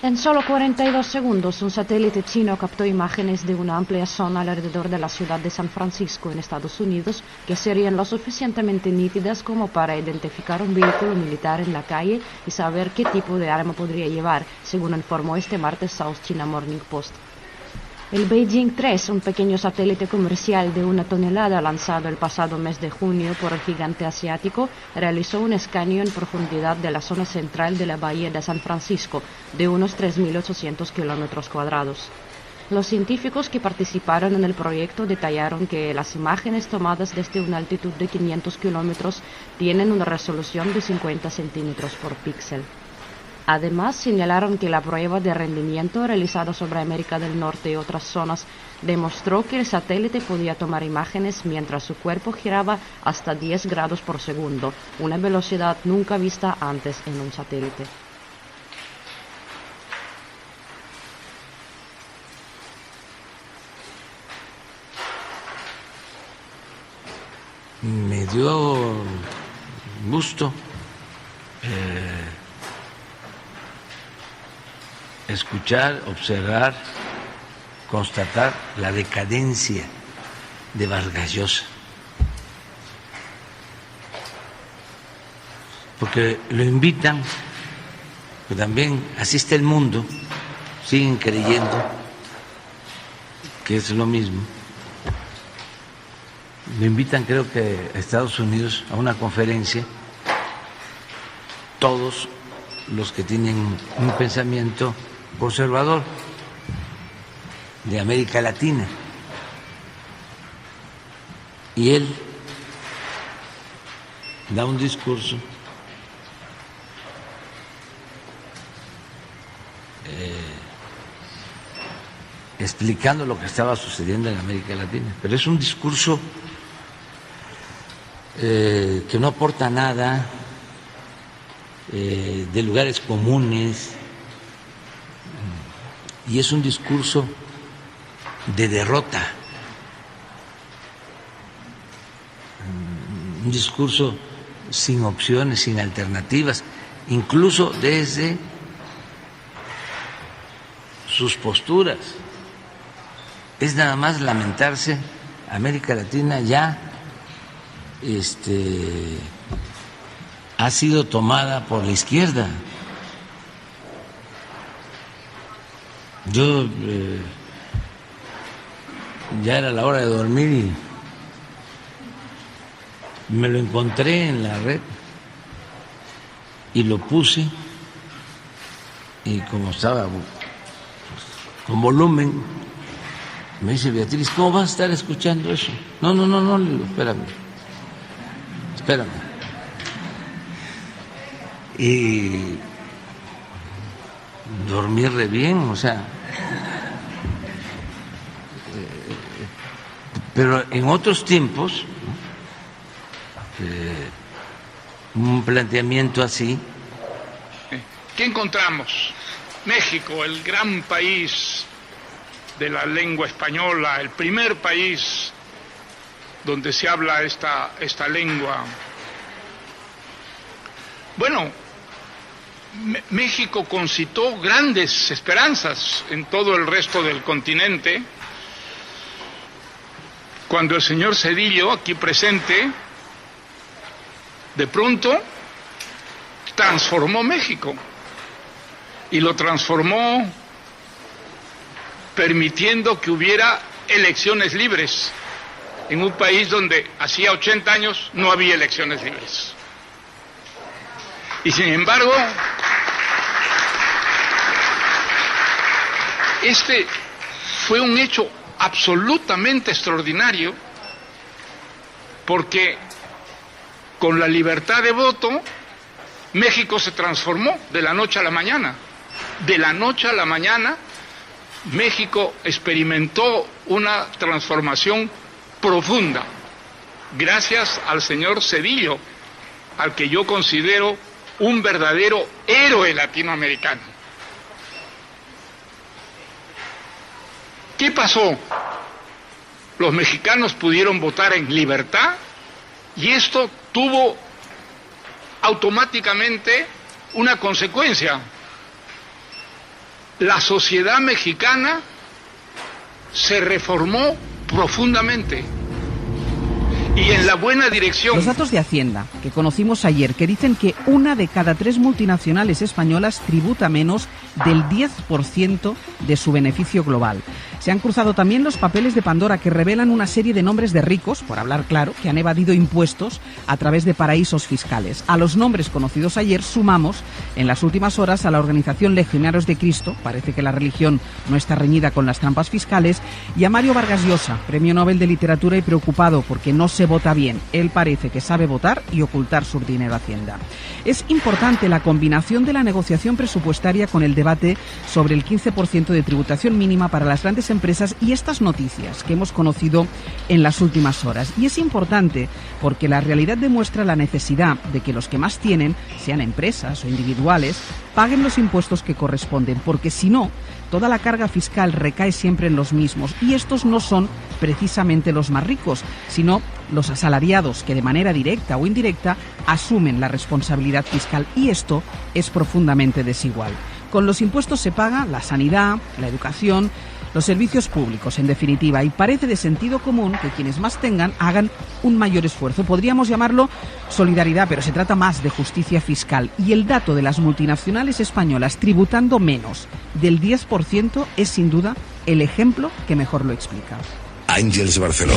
En solo 42 segundos, un satélite chino captó imágenes de una amplia zona alrededor de la ciudad de San Francisco, en Estados Unidos, que serían lo suficientemente nítidas como para identificar un vehículo militar en la calle y saber qué tipo de arma podría llevar, según informó este martes South China Morning Post. El Beijing 3, un pequeño satélite comercial de 1 tonelada lanzado el pasado mes de junio por el gigante asiático, realizó un escaneo en profundidad de la zona central de la bahía de San Francisco, de unos 3.800 kilómetros cuadrados. Los científicos que participaron en el proyecto detallaron que las imágenes tomadas desde una altitud de 500 kilómetros tienen una resolución de 50 centímetros por píxel. Además, señalaron que la prueba de rendimiento realizada sobre América del Norte y otras zonas demostró que el satélite podía tomar imágenes mientras su cuerpo giraba hasta 10 grados por segundo, una velocidad nunca vista antes en un satélite. Me dio gusto escuchar, observar, constatar la decadencia de Vargas Llosa, porque lo invitan, pero también así está el mundo, siguen creyendo que es lo mismo. Lo invitan, creo que a Estados Unidos, a una conferencia, todos los que tienen un pensamiento conservador de América Latina. Y él da un discurso explicando lo que estaba sucediendo en América Latina, pero es un discurso que no aporta nada, de lugares comunes, y es un discurso de derrota, un discurso sin opciones, sin alternativas, incluso desde sus posturas. Es nada más lamentarse, América Latina ya ha sido tomada por la izquierda. Yo ya era la hora de dormir y me lo encontré en la red y lo puse, y como estaba con volumen, me dice Beatriz, ¿cómo vas a estar escuchando eso? No, le digo, espérame. Y dormí re bien, o sea, pero en otros tiempos un planteamiento así. ¿Qué encontramos? México, el gran país de la lengua española, el primer país donde se habla esta lengua. Bueno, México concitó grandes esperanzas en todo el resto del continente cuando el señor Zedillo, aquí presente, de pronto transformó México, y lo transformó permitiendo que hubiera elecciones libres en un país donde hacía 80 años no había elecciones libres. Y sin embargo, este fue un hecho absolutamente extraordinario, porque con la libertad de voto México se transformó de la noche a la mañana. De la noche a la mañana México experimentó una transformación profunda gracias al señor Zedillo, al que yo considero un verdadero héroe latinoamericano. ¿Qué pasó? Los mexicanos pudieron votar en libertad, y esto tuvo automáticamente una consecuencia. la sociedad mexicana se reformó profundamente y en la buena dirección. Los datos de Hacienda que conocimos ayer, que dicen que 1 de cada 3 multinacionales españolas tributa menos del 10% de su beneficio global. Se han cruzado también los papeles de Pandora que revelan una serie de nombres de ricos, por hablar claro, que han evadido impuestos a través de paraísos fiscales. A los nombres conocidos ayer sumamos en las últimas horas a la organización Legionarios de Cristo, parece que la religión no está reñida con las trampas fiscales, y a Mario Vargas Llosa, Premio Nobel de Literatura y preocupado porque no se vota bien. Él parece que sabe votar y ocultar su dinero a Hacienda. Es importante la combinación de la negociación presupuestaria con el debate sobre el 15% de tributación mínima para las grandes empresas y estas noticias que hemos conocido en las últimas horas. Y es importante porque la realidad demuestra la necesidad de que los que más tienen, sean empresas o individuales, paguen los impuestos que corresponden, porque si no, toda la carga fiscal recae siempre en los mismos y estos no son precisamente los más ricos, sino los asalariados que de manera directa o indirecta asumen la responsabilidad fiscal y esto es profundamente desigual. Con los impuestos se paga la sanidad, la educación, los servicios públicos, en definitiva, y parece de sentido común que quienes más tengan hagan un mayor esfuerzo. Podríamos llamarlo solidaridad, pero se trata más de justicia fiscal. Y el dato de las multinacionales españolas tributando menos del 10% es sin duda el ejemplo que mejor lo explica. Àngels Barceló.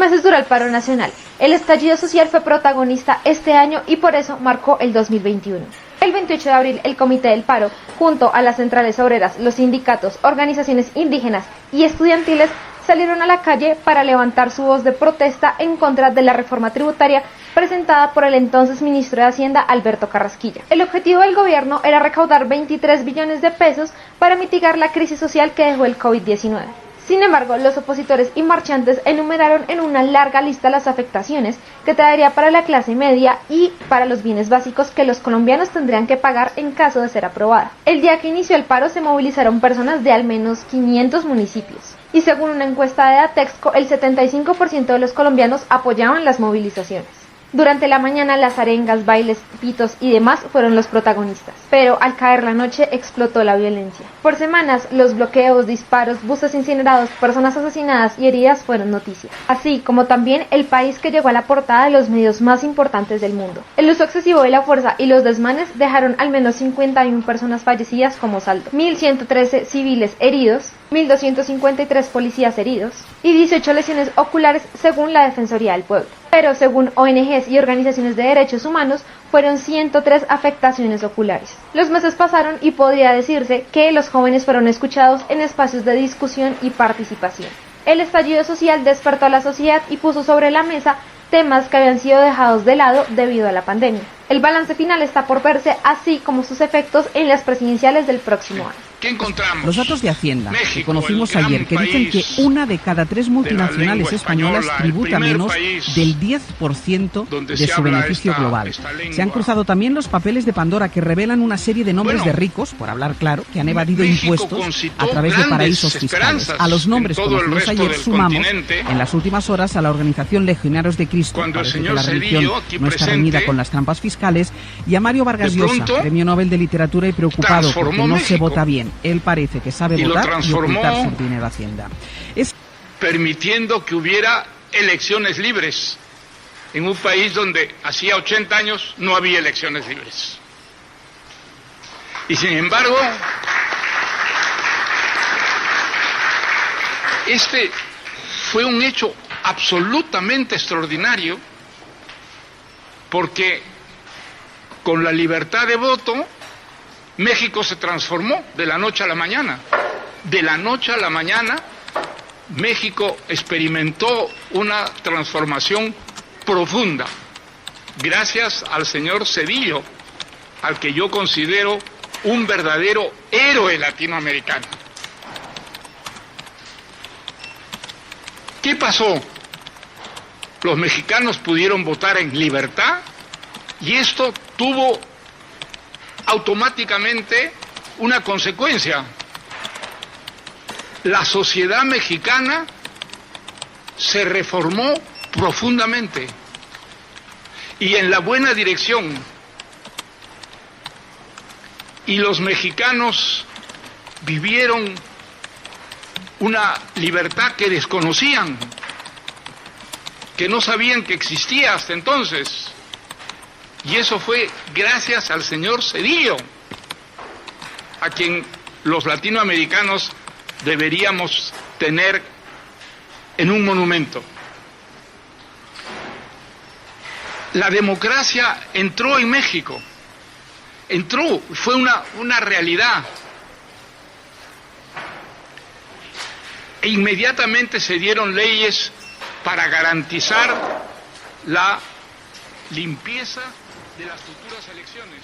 Meses dura el paro nacional. El estallido social fue protagonista este año y por eso marcó el 2021. El 28 de abril, el Comité del Paro, junto a las centrales obreras, los sindicatos, organizaciones indígenas y estudiantiles, salieron a la calle para levantar su voz de protesta en contra de la reforma tributaria presentada por el entonces ministro de Hacienda, Alberto Carrasquilla. El objetivo del gobierno era recaudar 23 billones de pesos para mitigar la crisis social que dejó el COVID-19. Sin embargo, los opositores y marchantes enumeraron en una larga lista las afectaciones que traería para la clase media y para los bienes básicos que los colombianos tendrían que pagar en caso de ser aprobada. El día que inició el paro se movilizaron personas de al menos 500 municipios. Y según una encuesta de Datexco, el 75% de los colombianos apoyaban las movilizaciones. Durante la mañana las arengas, bailes, pitos y demás fueron los protagonistas, pero al caer la noche explotó la violencia. Por semanas los bloqueos, disparos, buses incinerados, personas asesinadas y heridas fueron noticia, así como también el país que llegó a la portada de los medios más importantes del mundo. El uso excesivo de la fuerza y los desmanes dejaron al menos 51 personas fallecidas como saldo, 1.113 civiles heridos, 1.253 policías heridos y 18 lesiones oculares según la Defensoría del Pueblo. Pero según ONGs y organizaciones de derechos humanos, fueron 103 afectaciones oculares. Los meses pasaron y podría decirse que los jóvenes fueron escuchados en espacios de discusión y participación. El estallido social despertó a la sociedad y puso sobre la mesa temas que habían sido dejados de lado debido a la pandemia. El balance final está por verse, así como sus efectos en las presidenciales del próximo año. ¿Qué encontramos? Los datos de Hacienda México, que conocimos el ayer, que dicen que 1 de cada 3 multinacionales españolas tributa menos del 10% de su beneficio global. Se han cruzado también los papeles de Pandora que revelan una serie de nombres de ricos, por hablar claro, que han evadido impuestos a través de paraísos fiscales. A los nombres conocidos ayer sumamos en las últimas horas a la organización Legionarios de Cristo, parece que la religión no está reñida con las trampas fiscales, y a Mario Vargas Llosa, Premio Nobel de Literatura y preocupado porque no se vota bien. Él parece que sabe votar y ocultar su dinero a Hacienda. Permitiendo que hubiera elecciones libres en un país donde hacía 80 años no había elecciones libres. Y sin embargo, este fue un hecho absolutamente extraordinario porque con la libertad de voto México se transformó de la noche a la mañana. De la noche a la mañana, México experimentó una transformación profunda. Gracias al señor Zedillo, al que yo considero un verdadero héroe latinoamericano. ¿Qué pasó? Los mexicanos pudieron votar en libertad y esto tuvo automáticamente una consecuencia. La sociedad mexicana se reformó profundamente y en la buena dirección. Y los mexicanos vivieron una libertad que desconocían, que no sabían que existía hasta entonces. Y eso fue gracias al señor Zedillo, a quien los latinoamericanos deberíamos tener en un monumento. La democracia entró en México, fue una realidad. E inmediatamente se dieron leyes para garantizar la limpieza de las futuras elecciones.